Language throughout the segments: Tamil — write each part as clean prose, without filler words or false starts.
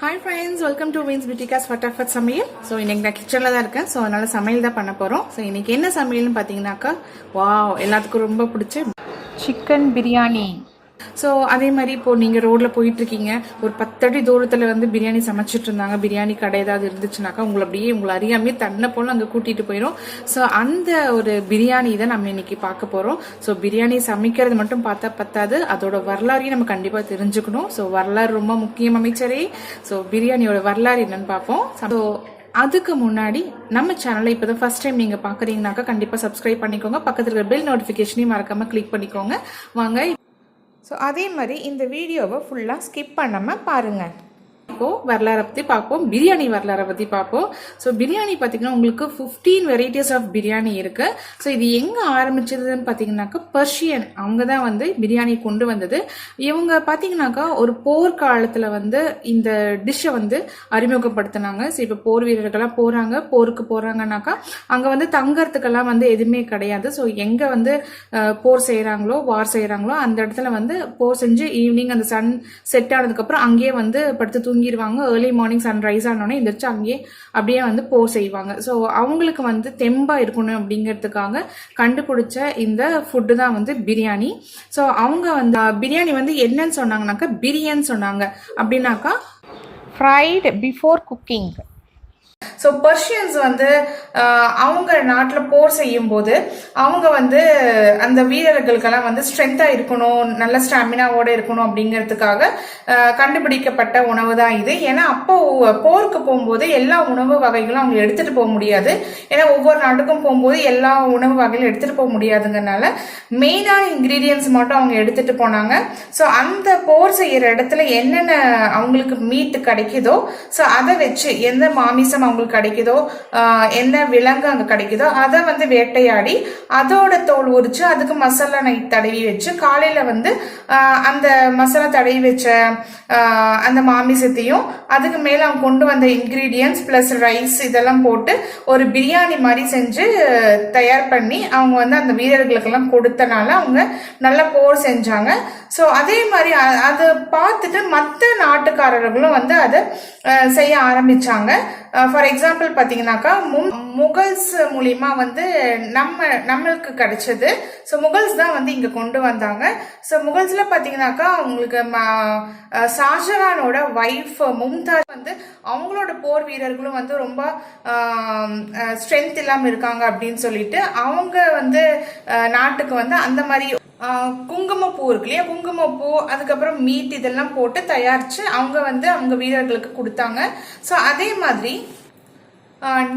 ஹாய் ஃப்ரெண்ட்ஸ், வெல்கம் டு வின்ஸ் பியூட்டிகாஸ் ஃபட்டாஃபட் சமையல். ஸோ இன்னைக்கு நான் கிச்சனில் தான் இருக்கேன். ஸோ அதனால சமையல் தான் பண்ண போகிறோம். ஸோ இன்னைக்கு என்ன சமையல்னு பார்த்தீங்கன்னாக்கா, எல்லாத்துக்கும் ரொம்ப பிடிச்ச சிக்கன் பிரியாணி. ஸோ அதே மாதிரி இப்போது நீங்கள் ரோட்டில் போயிட்டுருக்கீங்க, ஒரு 10 அடி தூரத்தில் வந்து பிரியாணி சமைச்சிட்டு இருந்தாங்க. பிரியாணி கடை ஏதாவது இருந்துச்சுனாக்கா உங்களை அறியாமே தன்னை போல அங்கே கூட்டிகிட்டு போயிடும். ஸோ அந்த ஒரு பிரியாணி தான் நம்ம இன்னைக்கு பார்க்க போகிறோம். ஸோ பிரியாணி சமைக்கிறது மட்டும் பார்த்தா பத்தாது, அதோட வரலாறையும் நம்ம கண்டிப்பாக தெரிஞ்சுக்கணும். ஸோ வரலாறு ரொம்ப முக்கியம் அமைச்சரே. ஸோ பிரியாணியோட வரலாறு என்னன்னு பார்ப்போம். ஸோ அதுக்கு முன்னாடி நம்ம சேனலை இப்போ தான் ஃபர்ஸ்ட் டைம் நீங்கள் பார்க்குறீங்கனாக்கா கண்டிப்பாக சப்ஸ்கிரைப் பண்ணிக்கோங்க. பக்கத்தில் இருக்கிற பெல் நோட்டிஃபிகேஷனையும் மறக்காமல் கிளிக் பண்ணிக்கோங்க. வாங்க. ஸோ அதே மாதிரி இந்த வீடியோவை ஃபுல்லாக ஸ்கிப் பண்ணாமல் பாருங்கள். இப்போது வரலாறை பற்றி பார்ப்போம், பிரியாணி வரலாறை பற்றி பார்ப்போம். ஸோ பிரியாணி பார்த்தீங்கன்னா உங்களுக்கு 15 வெரைட்டிஸ் ஆஃப் பிரியாணி இருக்குது. ஸோ இது எங்கே ஆரம்பிச்சதுன்னு பார்த்தீங்கன்னாக்கா பர்ஷியன் அவங்க தான் வந்து பிரியாணி கொண்டு வந்தது. இவங்க பார்த்தீங்கன்னாக்கா ஒரு போர்க்காலத்தில் வந்து இந்த டிஷ்ஷை வந்து அறிமுகப்படுத்தினாங்க. ஸோ இப்போ போர் வீரர்கள்லாம் போருக்கு போகிறாங்கனாக்கா அங்கே வந்து தங்கறதுக்கெல்லாம் வந்து எதுவுமே கிடையாது. ஸோ எங்கே வந்து போர் செய்கிறாங்களோ வார் செய்கிறாங்களோ அந்த இடத்துல வந்து போர் செஞ்சு ஈவினிங் அந்த சன் செட் ஆனதுக்கப்புறம் அங்கேயே வந்து படுத்து தூங்கிடுவாங்க. ஏர்லி மார்னிங் சன்ரைஸ் ஆனோடனே எந்திரிச்சு அங்கேயே அப்படியே வந்து போர் செய்வாங்க. ஸோ அவங்களுக்கு வந்து தெம்பா இருக்கணும் அப்படிங்கிறதுக்காக கண்டுபிடிச்ச இந்த ஃபுட்டு தான் வந்து பிரியாணி. ஸோ அவங்க வந்து பிரியாணி வந்து என்னன்னு சொன்னாங்கனாக்கா பிரியாணி சொன்னாங்க. அப்படின்னாக்கா fried before cooking. So Persians வந்து அவங்க நாட்டில் போர் செய்யும் போது அவங்க வந்து அந்த வீரர்களுக்கெல்லாம் வந்து ஸ்ட்ரென்த்தாக இருக்கணும், நல்ல ஸ்டாமினாவோட இருக்கணும் அப்படிங்கிறதுக்காக கண்டுபிடிக்கப்பட்ட உணவு தான் இது. ஏன்னா அப்போ போருக்கு போகும்போது எல்லா உணவு வகைகளும் அவங்க எடுத்துட்டு போக முடியாது. ஏன்னா ஒவ்வொரு நாட்டுக்கும் போகும்போது எல்லா உணவு வகைகளும் எடுத்துட்டு போக முடியாதுங்கிறனால மெயினான இன்கிரீடியன்ஸ் மட்டும் அவங்க எடுத்துட்டு போனாங்க. ஸோ அந்த போர் செய்யற இடத்துல என்னென்ன அவங்களுக்கு மீட் கிடைக்குதோ ஸோ அதை வச்சு எந்த மாமிசம் அவங்களுக்கு கிடைக்குதோ என்ன விலங்கு அங்க கிடைக்குதோ அதை வந்து வேட்டையாடி அதோட தோல் உரிச்சு அதுக்கு மசாலா நைட் தடவி வச்சு காலையில வந்து அந்த மசாலா தடவி வச்ச அந்த மாமிசத்தையும் அதுக்கு மேல அவங்க கொண்டு வந்த இன்கிரீடியன்ஸ் பிளஸ் ரைஸ் இதெல்லாம் போட்டு ஒரு பிரியாணி மாதிரி செஞ்சு தயார் பண்ணி அவங்க வந்து அந்த வீரர்களுக்கெல்லாம் கொடுத்தனால அவங்க நல்ல போர் செஞ்சாங்க. ஸோ அதே மாதிரி அதை பார்த்துட்டு மற்ற நாட்டுக்காரர்களும் வந்து அதை செய்ய ஆரம்பிச்சாங்க. ஃபார் எக்ஸாம்பிள் பார்த்தீங்கன்னாக்கா முகல்ஸ் மூலியமா வந்து நம்மளுக்கு கிடைச்சது. ஸோ முகல்ஸ் தான் வந்து இங்க கொண்டு வந்தாங்க. ஸோ முகல்ஸ்ல பார்த்தீங்கன்னாக்கா அவங்களுக்கு ஷாஜகானோட வைஃப் மும்தாஜ் வந்து அவங்களோட போர் வீரர்களும் வந்து ரொம்ப ஸ்ட்ரென்த் இல்லாமல் இருக்காங்க அப்படின்னு சொல்லிட்டு அவங்க வந்து நாட்டுக்கு வந்து அந்த மாதிரி குங்குமப்பூ இருக்கு இல்லையா, குங்குமப்பூ அதுக்கப்புறம் மீட் இதெல்லாம் போட்டு தயாரிச்சு அவங்க வந்து அவங்க வீரர்களுக்கு கொடுத்தாங்க. ஸோ அதே மாதிரி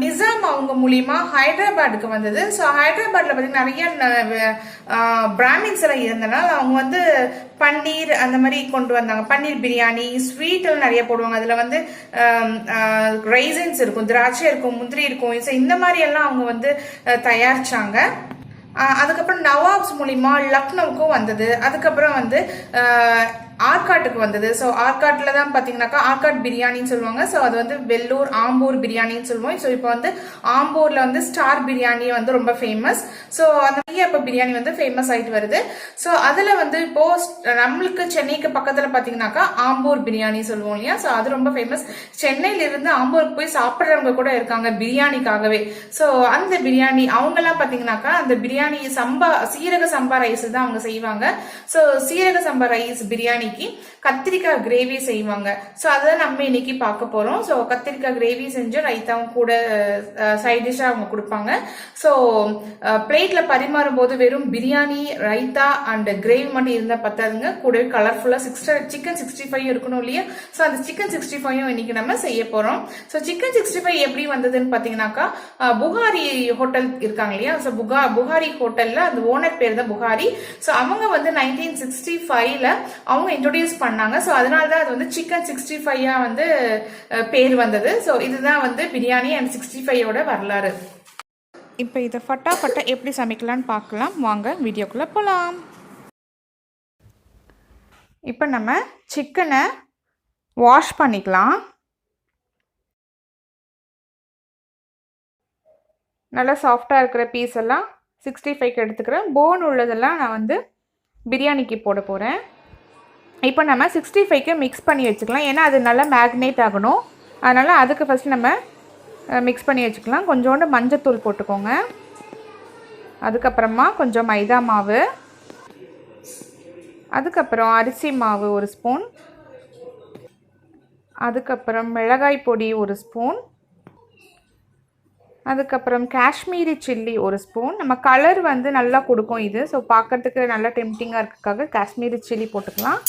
நிசாம் அவங்க மூலியமா ஹைதராபாத்துக்கு வந்தது. ஸோ ஹைதராபாத்ல பார்த்தீங்கன்னா நிறைய பிராமின்ஸ் எல்லாம் இருந்தனால அவங்க வந்து பன்னீர் அந்த மாதிரி கொண்டு வந்தாங்க. பன்னீர் பிரியாணி ஸ்வீட் எல்லாம் நிறைய போடுவாங்க. அதுல வந்து ரைசன்ஸ் இருக்கும், திராட்சை இருக்கும், முந்திரி இருக்கும். ஸோ இந்த மாதிரி எல்லாம் அவங்க வந்து தயாரிச்சாங்க. அதுக்கப்புறம் நவாப்ஸ் மூலிமா லக்னோவுக்கும் வந்தது. அதுக்கப்புறம் வந்து ஆர்காட்டுக்கு வந்தது. ஸோ ஆர்காட்டில் தான் பார்த்தீங்கன்னாக்கா ஆர்காட் பிரியாணின்னு சொல்லுவாங்க. ஸோ அது வந்து வெள்ளூர் ஆம்பூர் பிரியாணின்னு சொல்லுவோம். ஸோ இப்போ வந்து ஆம்பூரில் வந்து ஸ்டார் பிரியாணி வந்து ரொம்ப ஃபேமஸ். ஸோ அந்த மாதிரி இப்போ பிரியாணி வந்து ஃபேமஸ் ஆகிட்டு வருது. ஸோ அதில் வந்து இப்போ நம்மளுக்கு சென்னைக்கு பக்கத்தில் பார்த்தீங்கன்னாக்கா ஆம்பூர் பிரியாணி சொல்லுவோம் இல்லையா. ஸோ அது ரொம்ப ஃபேமஸ். சென்னையிலிருந்து ஆம்பூருக்கு போய் சாப்பிட்றவங்க கூட இருக்காங்க பிரியாணிக்காகவே. ஸோ அந்த பிரியாணி அவங்கெல்லாம் பார்த்தீங்கன்னாக்கா அந்த பிரியாணி சீரக சம்பா ரைஸ் தான் அவங்க செய்வாங்க. ஸோ சீரக சம்பா ரைஸ் பிரியாணி கத்திரிக்காய் கிரேவி செய்வாங்க. ஸோ அதான் நம்ம இன்னைக்கு பார்க்க போறோம். ஸோ கத்திரிக்காய் கிரேவி செஞ்சு ரைத்தாவும் கூட சைட் டிஷ்ஷா அவங்க கொடுப்பாங்க. ஸோ பிளேட்ல பரிமாறும் போது வெறும் பிரியாணி ரைத்தா அண்ட் கிரேவி மட்டும் இருந்தா பத்தாதுங்க, கூடவே கலர்ஃபுல்லா சிக்கன் 65 இருக்கணும் இல்லையா. ஸோ அந்த சிக்கன் 65 இன்னைக்கு நம்ம செய்ய போறோம். ஸோ சிக்கன் 65 எப்படி வந்ததுன்னு பாத்தீங்கன்னாக்கா புகாரி ஹோட்டல் இருக்காங்க இல்லையா. ஸோ புகாரி ஹோட்டல்ல அந்த ஓனர் பேர் தான் புகாரி. ஸோ அவங்க வந்து 1965ல அவங்க இன்ட்ரோடியூஸ் பண்ணாங்க. ஸோ அதனால தான் அது வந்து சிக்கன் 65 வந்து பேர் வந்தது. ஸோ இதுதான் வந்து பிரியாணி அண்ட் 65ஓட வரலாறு. இப்போ இதை ஃபட்டாஃபட்டா எப்படி சமைக்கலான்னு பார்க்கலாம். வாங்க வீடியோக்குள்ளே போகலாம். இப்போ நம்ம சிக்கனை வாஷ் பண்ணிக்கலாம். நல்லா சாஃப்டாக இருக்கிற பீஸ் எல்லாம் 65க்கு எடுத்துக்கிறேன். போன் உள்ளதெல்லாம் நான் வந்து பிரியாணிக்கு போட போகிறேன். இப்போ நம்ம 65க்கு மிக்ஸ் பண்ணி வச்சுக்கலாம். ஏன்னா அது நல்லா மேக்னேட் ஆகணும். அதனால் அதுக்கு ஃபஸ்ட்டு நம்ம மிக்ஸ் பண்ணி வச்சுக்கலாம். கொஞ்சோண்டு மஞ்சத்தூள் போட்டுக்கோங்க. அதுக்கப்புறமா கொஞ்சம் மைதா மாவு, அதுக்கப்புறம் அரிசி மாவு 1 ஸ்பூன், அதுக்கப்புறம் மிளகாய் பொடி 1 ஸ்பூன், அதுக்கப்புறம் காஷ்மீரி சில்லி 1 ஸ்பூன். நம்ம கலர் வந்து நல்லா கொடுக்கும் இது. ஸோ பார்க்குறதுக்கு நல்லா டெம்டிங்காக இருக்கிறதுக்காக காஷ்மீரி சில்லி போட்டுக்கலாம்.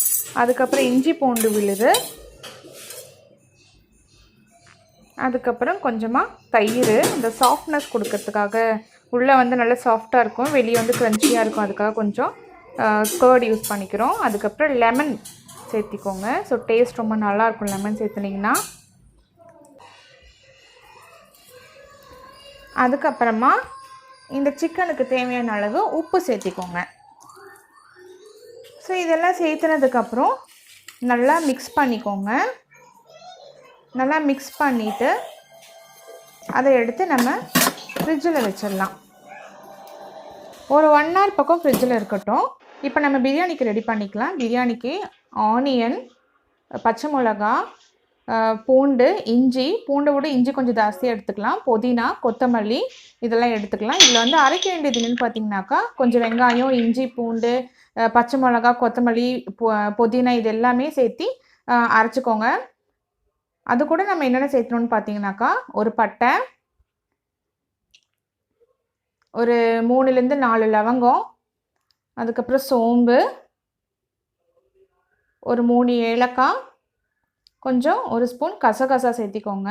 அதுக்கப்புறம் இஞ்சி பூண்டு விழுது, அதுக்கப்புறம் கொஞ்சமாக தயிர், இந்த சாஃப்ட்னஸ் கொடுக்கறதுக்காக. உள்ளே வந்து நல்லா சாஃப்டாக இருக்கும், வெளியே வந்து க்ரன்ச்சியாக இருக்கும். அதுக்காக கொஞ்சம் கர்ட் யூஸ் பண்ணிக்கிறோம். அதுக்கப்புறம் லெமன் சேர்த்திக்கோங்க. ஸோ டேஸ்ட் ரொம்ப நல்லாயிருக்கும் லெமன் சேர்த்துனிங்கன்னா. அதுக்கப்புறமா இந்த சிக்கனுக்கு தேவையான அளவு உப்பு சேர்த்திக்கோங்க. ஸோ இதெல்லாம் சேர்த்துனதுக்கப்புறம் நல்லா மிக்ஸ் பண்ணிக்கோங்க. நல்லா மிக்ஸ் பண்ணிவிட்டு அதை எடுத்து நம்ம ஃப்ரிட்ஜில் வச்சிடலாம். ஒரு 1 hour பக்கம் ஃப்ரிட்ஜில் இருக்கட்டும். இப்போ நம்ம பிரியாணிக்கு ரெடி பண்ணிக்கலாம். பிரியாணிக்கு ஆனியன், பச்சை மிளகா, பூண்டு, இஞ்சி, பூண்டை விட இஞ்சி கொஞ்சம் ஜாஸ்தியாக எடுத்துக்கலாம், புதினா, கொத்தமல்லி இதெல்லாம் எடுத்துக்கலாம். இதில் வந்து அரைக்க வேண்டியது என்னென்னு பார்த்தீங்கன்னாக்கா, கொஞ்சம் வெங்காயம், இஞ்சி, பூண்டு, பச்சை மிளகா, கொத்தமல்லி, புதினா இது எல்லாமே சேர்த்து அரைச்சிக்கோங்க. அது கூட நம்ம என்னென்ன சேர்க்கணுன்னு பார்த்தீங்கன்னாக்கா, ஒரு பட்டை, ஒரு 3லேருந்து 4 லவங்கம், அதுக்கப்புறம் சோம்பு, ஒரு 3 ஏலக்காய், கொஞ்சம் 1 ஸ்பூன் கசகசா சேர்த்திக்கோங்க.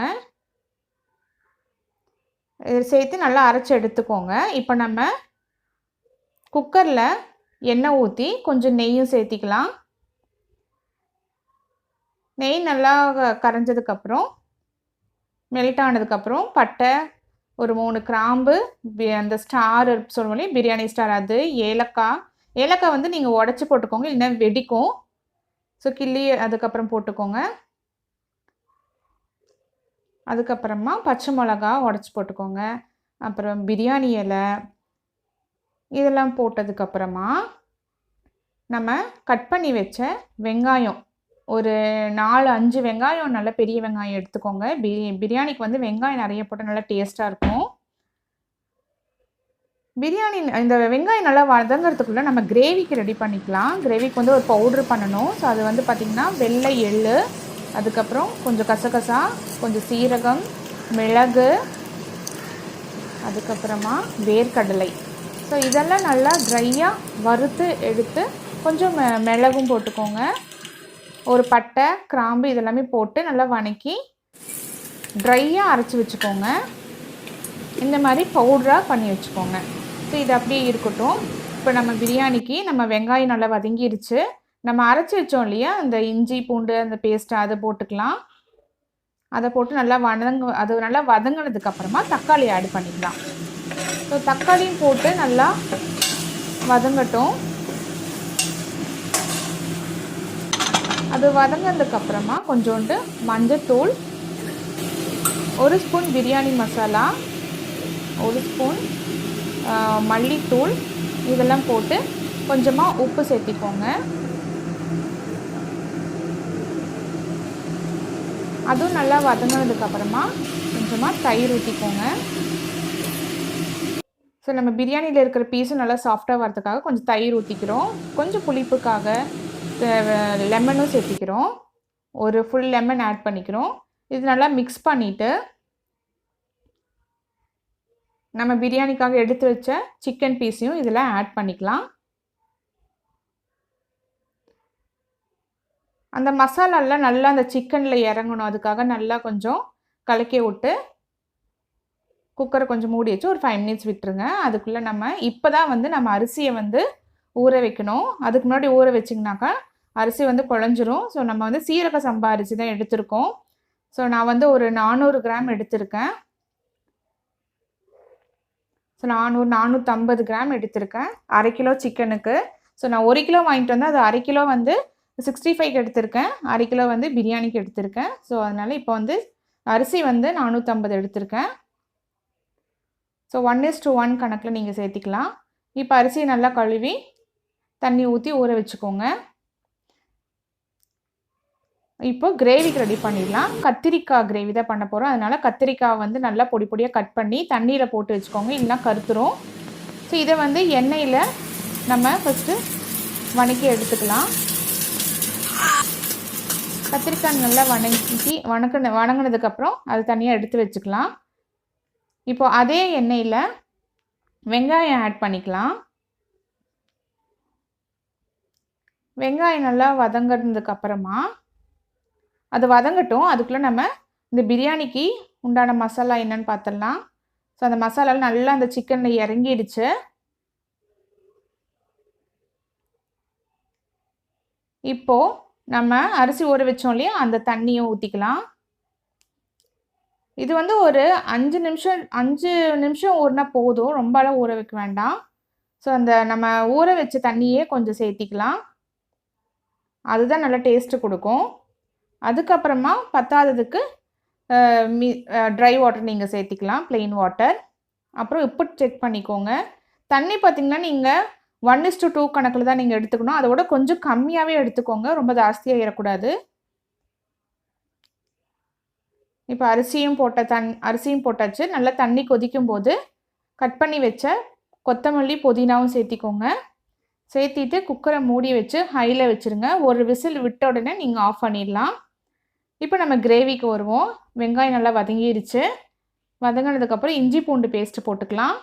இதை சேர்த்து நல்லா அரைச்சி எடுத்துக்கோங்க. இப்போ நம்ம குக்கரில் எண்ணெய் ஊற்றி கொஞ்சம் நெய்யும் சேர்த்திக்கலாம். நெய் நல்லா கரைஞ்சதுக்கப்புறம், மெல்ட் ஆனதுக்கப்புறம் பட்டை, ஒரு 3 கிராம்பு, அந்த ஸ்டார் சொல்லுவோம் இல்லையா பிரியாணி ஸ்டார், அது, ஏலக்காய் வந்து நீங்கள் உடச்சி போட்டுக்கோங்க, இல்லைன்னா வெடிக்கும். ஸோ கிள்ளி அதுக்கப்புறம் போட்டுக்கோங்க. அதுக்கப்புறமா பச்சை மிளகா உடச்சி போட்டுக்கோங்க. அப்புறம் பிரியாணி இலை இதெல்லாம் போட்டதுக்கப்புறமா நம்ம கட் பண்ணி வச்ச வெங்காயம், ஒரு 4-5 வெங்காயம், நல்ல பெரிய வெங்காயம் எடுத்துக்கோங்க. பிரியாணிக்கு வந்து வெங்காயம் நிறைய போட்டால் நல்லா டேஸ்ட்டாக இருக்கும். பிரியாணி இந்த வெங்காயம் நல்லா வதங்கிறதுக்குள்ளே நம்ம கிரேவிக்கு ரெடி பண்ணிக்கலாம். கிரேவிக்கு வந்து ஒரு பவுட்ரு பண்ணணும். ஸோ அது வந்து பார்த்திங்கன்னா வெள்ளை எள்ளு, அதுக்கப்புறம் கொஞ்சம் கசகசா, கொஞ்சம் சீரகம், மிளகு, அதுக்கப்புறமா வேர்க்கடலை. ஸோ இதெல்லாம் நல்லா ட்ரையாக வறுத்து எடுத்து கொஞ்சம் மிளகும் போட்டுக்கோங்க. ஒரு பட்டை, கிராம்பு இதெல்லாமே போட்டு நல்லா வதக்கி ட்ரையாக அரைச்சி வச்சுக்கோங்க. இந்த மாதிரி பவுடராக பண்ணி வச்சுக்கோங்க. ஸோ இது அப்படியே இருக்கட்டும். இப்போ நம்ம பிரியாணிக்கு நம்ம வெங்காயம் நல்லா வதங்கிருச்சு. நம்ம அரைச்சி வச்சோம் இல்லையா அந்த இஞ்சி பூண்டு அந்த பேஸ்ட்டை, அதை போட்டுக்கலாம். அதை போட்டு நல்லா அது நல்லா வதங்கினதுக்கப்புறமா தக்காளி ஆட் பண்ணிக்கலாம். ஸோ தக்காளியும் போட்டு நல்லா வதங்கட்டும். அது வதங்கினதுக்கப்புறமா கொஞ்சோண்டு மஞ்சத்தூள், 1 ஸ்பூன் பிரியாணி மசாலா, 1 ஸ்பூன் மல்லித்தூள் இதெல்லாம் போட்டு கொஞ்சமாக உப்பு சேர்த்திக்கோங்க. அதுவும் நல்லா வதங்கினதுக்கப்புறமா கொஞ்சமாக தயிர் ஊற்றிக்கோங்க. ஸோ நம்ம பிரியாணியில் இருக்கிற பீஸும் நல்லா சாஃப்டாக வரதுக்காக கொஞ்சம் தயிர் ஊற்றிக்கிறோம். கொஞ்சம் புளிப்புக்காக லெமனும் சேர்த்திக்கிறோம். ஒரு ஃபுல் லெமன் ஆட் பண்ணிக்கிறோம். இது நல்லா மிக்ஸ் பண்ணிவிட்டு நம்ம பிரியாணிக்காக எடுத்து வச்ச சிக்கன் பீஸையும் இதில் ஆட் பண்ணிக்கலாம். அந்த மசாலாலாம் நல்லா அந்த சிக்கனில் இறங்கணும். அதுக்காக நல்லா கொஞ்சம் கலக்கி விட்டு குக்கரை கொஞ்சம் மூடி வச்சு ஒரு 5 minutes விட்டுருங்க. அதுக்குள்ளே நம்ம இப்போ தான் வந்து நம்ம அரிசியை வந்து ஊற வைக்கணும். அதுக்கு முன்னாடி ஊற வச்சிங்கனாக்கா அரிசி வந்து குழஞ்சிரும். ஸோ நம்ம வந்து சீரக சம்பா அரிசி தான் எடுத்திருக்கோம். ஸோ நான் வந்து ஒரு 400 கிராம் எடுத்திருக்கேன். ஸோ 450 கிராம் எடுத்திருக்கேன் 1/2 கிலோ சிக்கனுக்கு. ஸோ நான் 1 கிலோ வாங்கிட்டு வந்தேன். அது 1/2 கிலோ வந்து 65க்கு எடுத்திருக்கேன், 1/2 கிலோ வந்து பிரியாணிக்கு எடுத்திருக்கேன். ஸோ அதனால் இப்போ வந்து அரிசி வந்து 450 எடுத்திருக்கேன். ஸோ 1:1 கணக்கில் நீங்கள் சேர்த்திக்கலாம். இப்போ அரிசியை நல்லா கழுவி தண்ணி ஊற்றி ஊற வச்சுக்கோங்க. இப்போ கிரேவிக்கு ரெடி பண்ணிடலாம். கத்திரிக்காய் கிரேவி தான் பண்ண போகிறோம். அதனால் கத்திரிக்காய் வந்து நல்லா பொடி பொடியாக கட் பண்ணி தண்ணியில் போட்டு வச்சுக்கோங்க, இல்லைனா கருத்துரும். ஸோ இதை வந்து எண்ணெயில் நம்ம ஃபஸ்ட்டு வணக்கி எடுத்துக்கலாம். கத்திரிக்காய் நல்லா வணங்கினதுக்கப்புறம் அது தனியாக எடுத்து வச்சுக்கலாம். இப்போ அதே எண்ணெயில் வெங்காயம் ஆட் பண்ணிக்கலாம். வெங்காயம் நல்லா வதங்கினதுக்கப்புறமா அது வதங்கட்டும். அதுக்குள்ளே நம்ம இந்த பிரியாணிக்கு உண்டான மசாலா என்னன்னு பார்த்துடலாம். ஸோ அந்த மசாலாவில் நல்லா அந்த சிக்கனில் இறங்கிடுச்சு. இப்போது நம்ம அரிசி ஊற வச்சோம் இல்லையா, அந்த தண்ணியை ஊற்றிக்கலாம். இது வந்து ஒரு 5 நிமிஷம் ஊறினா போதும், ரொம்பலாம் ஊற வைக்க வேண்டாம். ஸோ அந்த நம்ம ஊற வச்ச தண்ணியே கொஞ்சம் சேர்த்திக்கலாம், அதுதான் நல்லா டேஸ்ட்டு கொடுக்கும். அதுக்கப்புறமா பத்தாததுக்கு ட்ரை வாட்டர் நீங்கள் சேர்த்திக்கலாம், ப்ளெயின் வாட்டர். அப்புறம் உப்பு செக் பண்ணிக்கோங்க. தண்ணி பார்த்திங்கன்னா நீங்கள் 1:2 கணக்கில் தான் நீங்கள் எடுத்துக்கணும். அதோட கொஞ்சம் கம்மியாகவே எடுத்துக்கோங்க, ரொம்ப ஜாஸ்தியாக ஏறக்கூடாது. இப்போ அரிசியும் போட்டாச்சு. நல்லா தண்ணி கொதிக்கும் போது கட் பண்ணி வச்ச கொத்தமல்லி புதினாவும் சேர்த்திக்கோங்க. சேர்த்திட்டு குக்கரை மூடி வச்சு ஹையில் வச்சுருங்க. ஒரு விசில் விட்ட உடனே நீங்கள் ஆஃப் பண்ணிடலாம். இப்போ நம்ம கிரேவிக்கு வருவோம். வெங்காயம் நல்லா வதங்கிடுச்சு. வதங்கினதுக்கப்புறம் இஞ்சி பூண்டு பேஸ்ட்டு போட்டுக்கலாம்.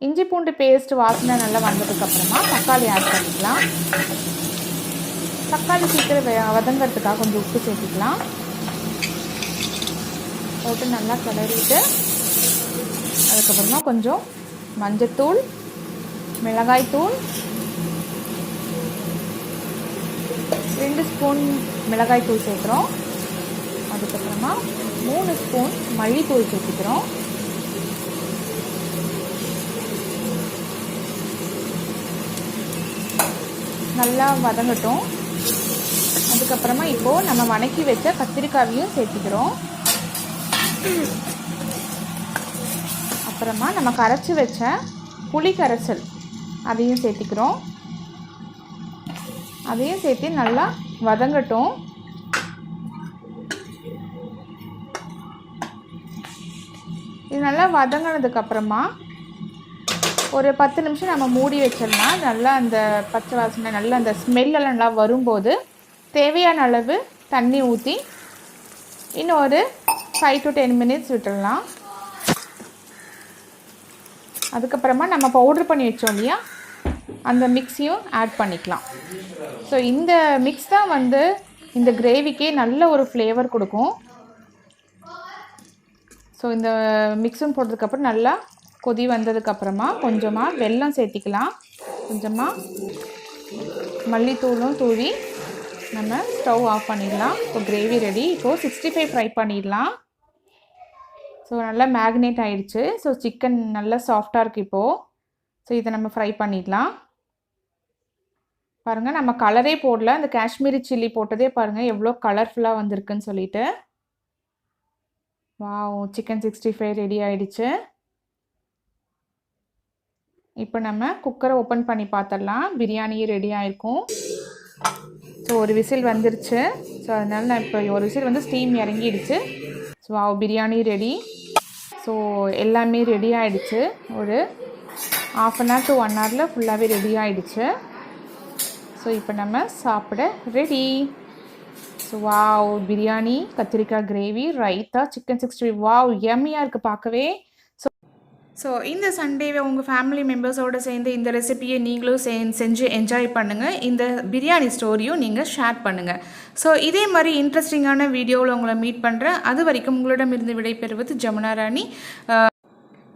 இஞ்சி பூண்டு பேஸ்ட் வாசனை நல்லா வந்ததுக்கப்புறமா தக்காளி ஆட் பண்ணிக்கலாம். தக்காளி சீக்கிரம் வதங்கிறதுக்காக கொஞ்சம் உப்பு சேர்த்துக்கலாம். போட்டு நல்லா கிளறிட்டு அதுக்கப்புறமா கொஞ்சம் மஞ்சத்தூள், மிளகாய்த்தூள், 2 ஸ்பூன் மிளகாய்த்தூள் சேர்க்குறோம். அதுக்கப்புறமா 3 ஸ்பூன் மல்லித்தூள் சேர்த்துக்கிறோம். நல்லா வதங்கட்டும். அதுக்கப்புறமா இப்போது நம்ம வணக்கி வச்ச கத்திரிக்காயையும் சேர்த்துக்கிறோம். அப்புறமா நம்ம கரைச்சி வச்ச புளி கரைசல் அதையும் சேர்த்திக்கிறோம். அதையும் சேர்த்து நல்லா வதங்கட்டும். இது நல்லா வதங்கினதுக்கப்புறமா ஒரு 10 நிமிஷம் நம்ம மூடி வச்சிடலாம். நல்லா அந்த பச்சை வாசனை, நல்லா அந்த ஸ்மெல்லெல்லாம் நல்லா வரும்போது தேவையான அளவு தண்ணி ஊற்றி இன்னும் ஒரு 5 to 10 மினிட்ஸ் விட்டுடலாம். அதுக்கப்புறமா நம்ம பவுடர் பண்ணி வச்சோம் இல்லையா, அந்த மிக்ஸையும் ஆட் பண்ணிக்கலாம். ஸோ இந்த மிக்ஸ் தான் வந்து இந்த கிரேவிக்கே நல்ல ஒரு ஃப்ளேவர் கொடுக்கும். ஸோ இந்த மிக்ஸும் போட்டதுக்கப்புறம் நல்லா கொதி வந்ததுக்கப்புறமா கொஞ்சமாக வெல்லம் சேர்த்திக்கலாம். கொஞ்சமாக மல்லித்தூளும் தூவி நம்ம ஸ்டவ் ஆஃப் பண்ணிடலாம். இப்போ கிரேவி ரெடி. இப்போது 65 ஃப்ரை பண்ணிடலாம். ஸோ நல்லா மேக்னேட் ஆகிடுச்சு. ஸோ சிக்கன் நல்லா சாஃப்டாக இருக்குது இப்போது. ஸோ இதை நம்ம ஃப்ரை பண்ணிடலாம். பாருங்கள், நம்ம கலரே போடல, அந்த காஷ்மீரி சில்லி போட்டதே பாருங்கள் எவ்வளோ கலர்ஃபுல்லாக வந்திருக்குன்னு சொல்லிட்டு. வாவ், சிக்கன் 65 ரெடி ஆகிடுச்சு. இப்போ நம்ம குக்கரை ஓப்பன் பண்ணி பார்த்துடலாம். பிரியாணி ரெடி ஆகிருக்கும். ஸோ ஒரு விசில் வந்துருச்சு. ஸோ அதனால் நான் இப்போ ஒரு விசில் வந்து ஸ்டீம் இறங்கிடுச்சு. So biryani ready. ஸோ எல்லாமே ரெடி ஆகிடுச்சு. ஒரு 1/2 hour to 1 hour ஃபுல்லாகவே ரெடி ஆகிடுச்சு. ஸோ இப்போ நம்ம சாப்பிட ரெடி. ஸோ வாவ், பிரியாணி, கத்திரிக்காய் கிரேவி, ரைத்தா, சிக்கன் 65. வாவ், யம்மியாக இருக்குது பார்க்கவே. ஸோ இந்த சண்டேவை உங்கள் ஃபேமிலி மெம்பர்ஸோடு சேர்ந்து இந்த ரெசிபியை நீங்களும் செஞ்சு என்ஜாய் பண்ணுங்கள். இந்த பிரியாணி ஸ்டோரியும் நீங்கள் ஷேர் பண்ணுங்கள். ஸோ இதே மாதிரி இன்ட்ரெஸ்டிங்கான வீடியோவில் உங்களை மீட் பண்ணுறேன். அது வரைக்கும் உங்களிடமிருந்து விடைபெறுவது ஜமுனா ராணி.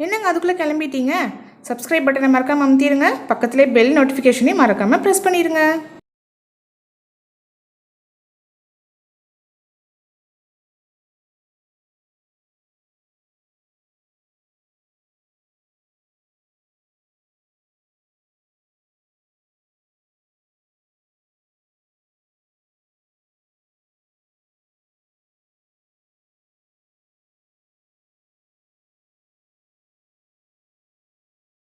என்னங்க அதுக்குள்ளே கிளம்பிட்டீங்க? சப்ஸ்கிரைப் பட்டனை மறக்காமல் அமுத்திடுங்க. பக்கத்துலேயே பெல் நோட்டிஃபிகேஷனையும் மறக்காமல் ப்ரெஸ் பண்ணிடுங்க.